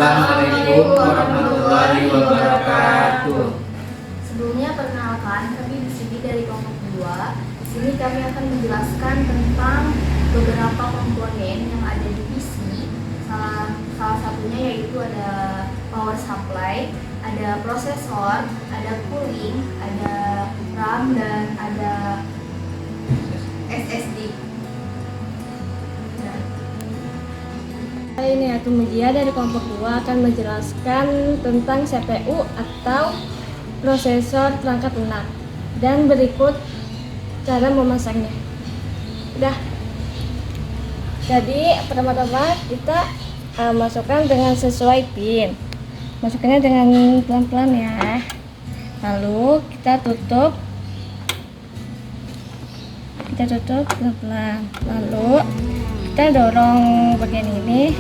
Assalamualaikum warahmatullahi wabarakatuh. Sebelumnya perkenalkan, kami di sini dari kelompok 2. Di sini kami akan menjelaskan tentang beberapa komponen yang ada di PC. Salah satunya yaitu ada power supply, ada prosesor, ada cooling, ada RAM, dan ada SSD. Ini Atum Mugia dari kelompok 2 akan menjelaskan tentang CPU atau prosesor perangkat lunak, dan berikut cara memasangnya. Udah. Jadi pertama-tama kita masukkan dengan sesuai pin. Masukkannya dengan pelan-pelan ya. Lalu kita tutup pelan-pelan. Lalu kita dorong bagian ini,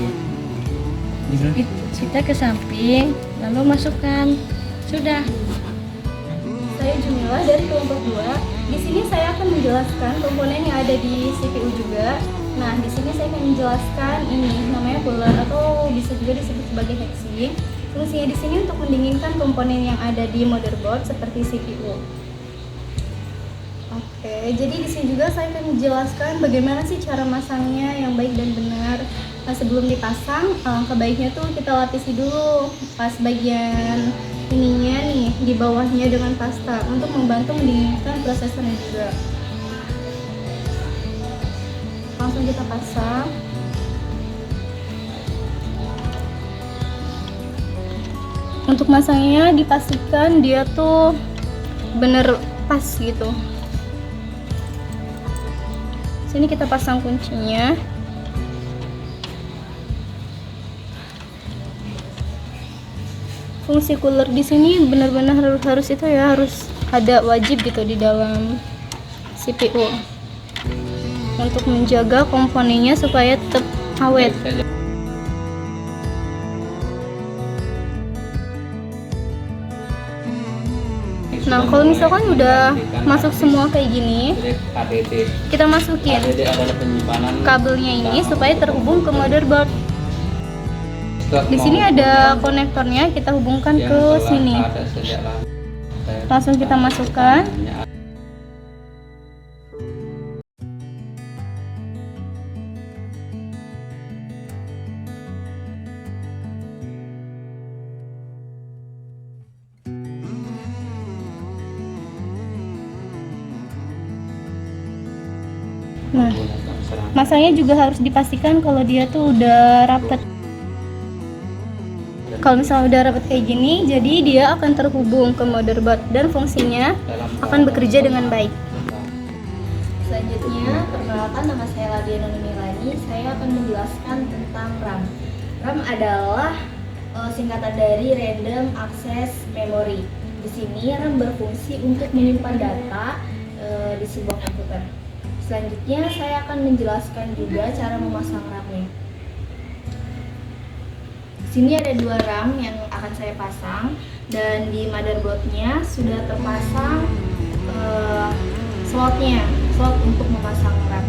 kita ke samping, lalu masukkan. Sudah. Saya Jumila dari kelompok 2. Di sini saya akan menjelaskan komponen yang ada di CPU juga. Nah, di sini saya akan menjelaskan ini namanya cooler atau bisa juga disebut sebagai heatsink. Fungsinya di sini untuk mendinginkan komponen yang ada di motherboard seperti CPU. Oke, jadi di sini juga saya akan menjelaskan bagaimana sih cara masangnya yang baik dan benar. Nah, sebelum dipasang, alangkah baiknya tuh kita lapisi dulu pas bagian ininya nih di bawahnya dengan pasta untuk membantu mendinginkan prosesornya juga. Langsung kita pasang. Untuk masangnya dipastikan dia tuh bener pas gitu. Sini kita pasang kuncinya. Fungsi cooler di sini benar-benar harus itu ya, harus ada wajib gitu di dalam CPU untuk menjaga komponennya supaya tetap awet. Nah, kalau misalkan udah masuk semua kayak gini, kita masukin kabelnya ini supaya terhubung ke motherboard. Di sini ada konektornya, kita hubungkan ke sini. Langsung kita masukkan. Nah, masangnya juga harus dipastikan kalau dia tuh udah rapet. Kalau misalnya udah rapet kayak gini, jadi dia akan terhubung ke motherboard dan fungsinya akan bekerja dengan baik. Selanjutnya, perkenalkan, nama saya Ladiana Nunilani. Saya akan menjelaskan tentang RAM. RAM adalah singkatan dari Random Access Memory. Di sini RAM berfungsi untuk menyimpan data di sebuah komputer. Selanjutnya saya akan menjelaskan juga cara memasang RAM-nya. Di sini ada 2 RAM yang akan saya pasang, dan di motherboardnya sudah terpasang slot untuk memasang RAM.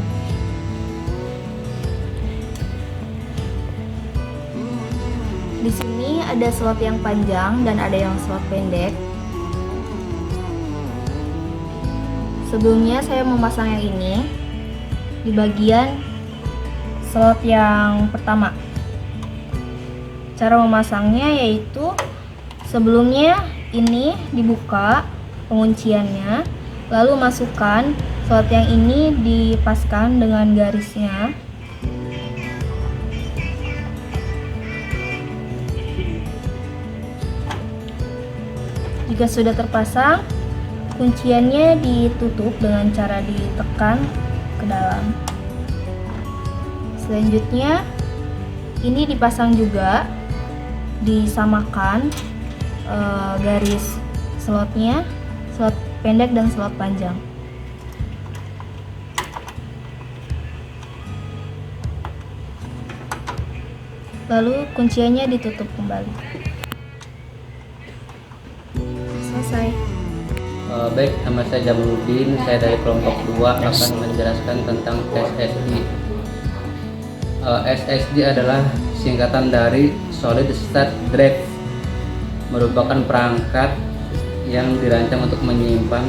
Di sini ada slot yang panjang dan ada yang slot pendek. Sebelumnya saya memasang yang ini di bagian slot yang pertama. Cara memasangnya yaitu sebelumnya ini dibuka pengunciannya, lalu masukkan slot yang ini, dipaskan dengan garisnya. Jika sudah terpasang, kunciannya ditutup dengan cara ditekan ke dalam. Selanjutnya ini dipasang juga, disamakan garis slotnya, slot pendek dan slot panjang. Lalu kunciannya ditutup kembali. Selesai. Baik, nama saya Jamaluddin, saya dari kelompok 2 akan menjelaskan tentang SSD. SSD adalah singkatan dari Solid State Drive, merupakan perangkat yang dirancang untuk menyimpan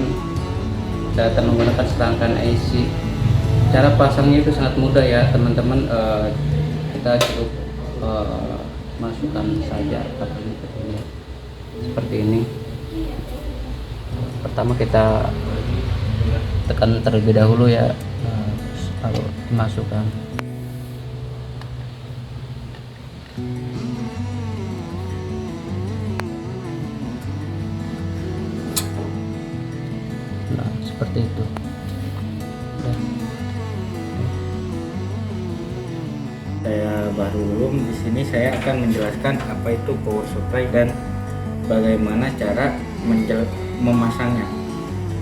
data menggunakan serangkaian IC. Cara pasangnya itu sangat mudah ya teman-teman. Kita cukup masukkan saja kabel seperti ini. Pertama kita tekan terlebih dahulu ya, lalu dimasukkan. Nah, seperti itu. Saya baru ulum di sini, saya akan menjelaskan apa itu power supply dan bagaimana cara memasangnya.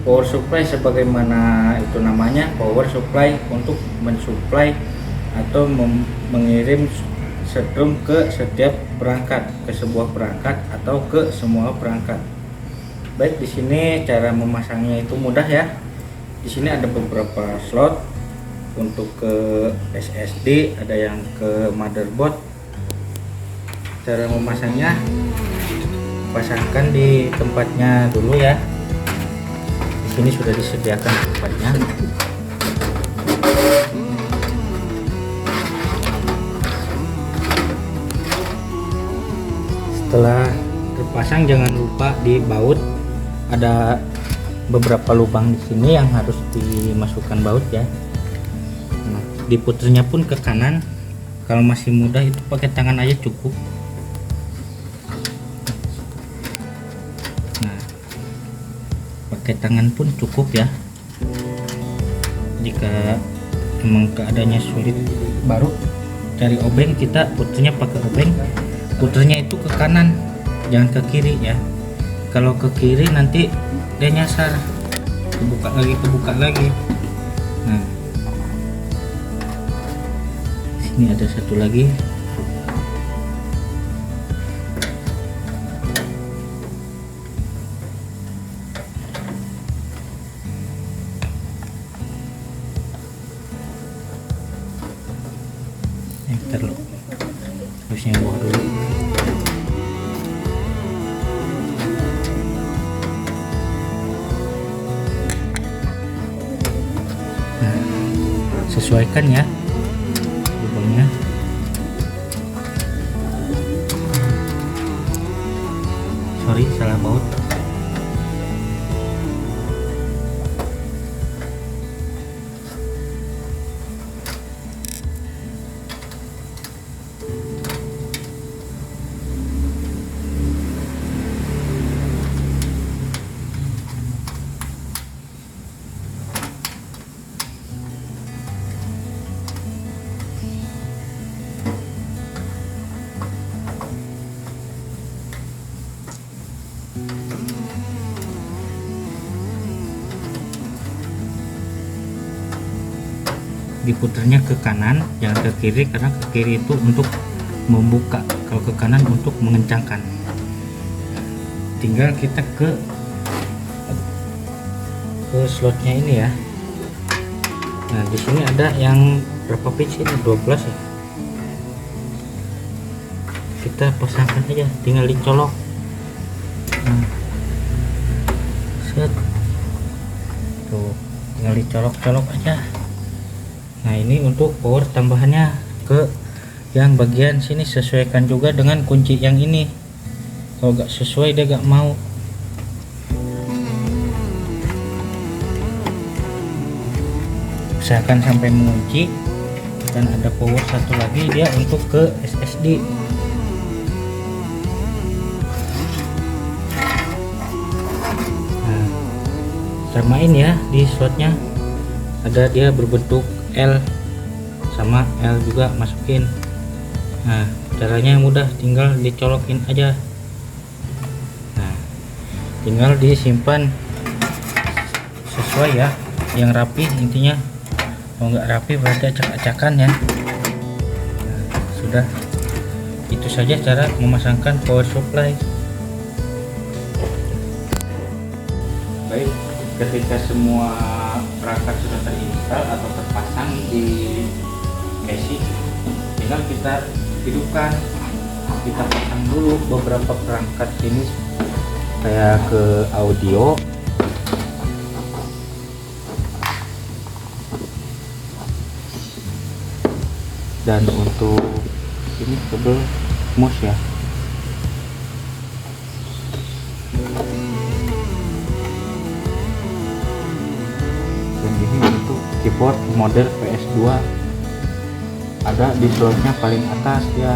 Power supply sebagaimana itu namanya, power supply untuk mensuplai atau mengirim strom ke setiap perangkat, ke sebuah perangkat atau ke semua perangkat. Baik, di sini cara memasangnya itu mudah ya. Di sini ada beberapa slot untuk ke SSD, ada yang ke motherboard. Cara memasangnya, pasangkan di tempatnya dulu ya. Di sini sudah disediakan tempatnya. Setelah terpasang, jangan lupa dibaut. Ada beberapa lubang di sini yang harus dimasukkan baut ya. Nah, diputernya pun ke kanan. Kalau masih mudah itu pakai tangan aja cukup. Nah, pakai tangan pun cukup ya. Jika memang keadaannya sulit, baru cari obeng, kita puternya pakai obeng. Puternya itu ke kanan, jangan ke kiri ya. Kalau ke kiri nanti dia nyasar, kebuka lagi. Nah, sini ada satu lagi. Terus yang bawah dulu. Nah, sesuaikan ya lubangnya. Sorry, salah baut. Diputarnya ke kanan, jangan ke kiri, karena ke kiri itu untuk membuka, kalau ke kanan untuk mengencangkan. Tinggal kita ke slotnya ini ya. Nah, di sini ada yang berapa pitch ini? 12 ya. Kita pasangkan aja, tinggal dicolok. Nah, set. Tuh, tinggal dicolok-colok aja. Nah, ini untuk power tambahannya ke yang bagian sini, sesuaikan juga dengan kunci yang ini. Kalau gak sesuai dia gak mau. Usahakan sampai mengunci. Dan ada power satu lagi, dia untuk ke SSD. Nah, samain ya di slotnya. Ada dia berbentuk L, sama L juga masukin. Nah, caranya mudah, tinggal dicolokin aja. Nah, tinggal disimpan sesuai ya, yang rapi intinya. Kalau nggak rapi berarti acak-acakan ya. Nah, sudah, itu saja cara memasangkan power supply. Baik, ketika semua perangkat sudah terinstall atau terpasang di casing, tinggal kita hidupkan. Kita pasang dulu beberapa perangkat sini kayak ke audio. Dan untuk ini kabel mouse ya. Dan ini untuk keyboard model PS2, ada di slotnya paling atas ya.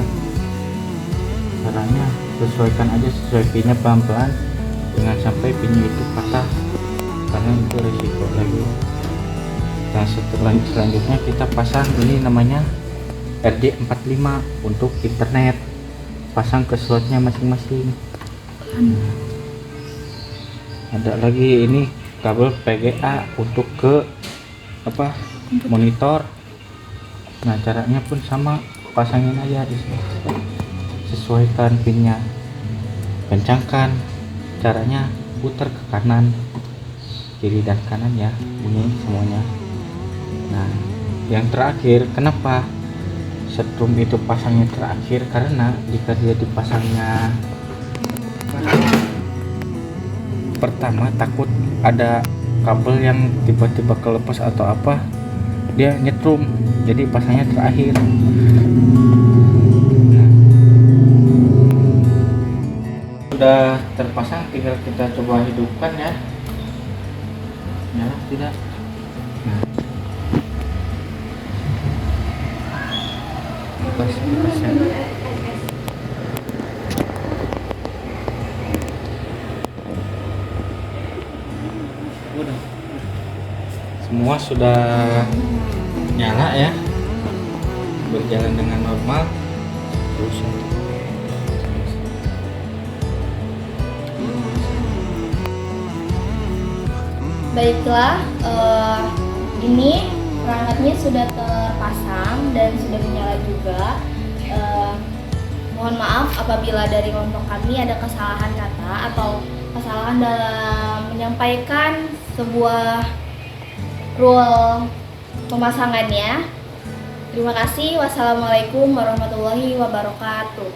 Caranya sesuaikan aja, sesuai pinnya pelan-pelan, jangan sampai pinnya itu patah karena itu resiko lagi. Nah selanjutnya kita pasang ini namanya RJ45 untuk internet, pasang ke slotnya masing-masing. Ada lagi ini kabel PGA untuk ke monitor. Nah caranya pun sama, pasangin aja di sini, sesuaikan pinnya, kencangkan. Caranya putar ke kanan, kiri dan kanan ya, bunyi semuanya. Nah yang terakhir, kenapa setrum itu pasangnya terakhir? Karena jika dia dipasangnya pertama, takut ada kabel yang tiba-tiba kelepas atau apa, dia nyetrum, jadi pasangnya terakhir. Nah, sudah terpasang, tinggal kita coba hidupkan ya, nyala tidak. Nah, semua sudah nyala ya, berjalan dengan normal. Terus Baiklah, ini perangkatnya sudah terpasang dan sudah menyala juga. Mohon maaf apabila dari kelompok kami ada kesalahan kata atau kesalahan dalam menyampaikan sebuah rule pemasangannya. Terima kasih. Wassalamualaikum warahmatullahi wabarakatuh.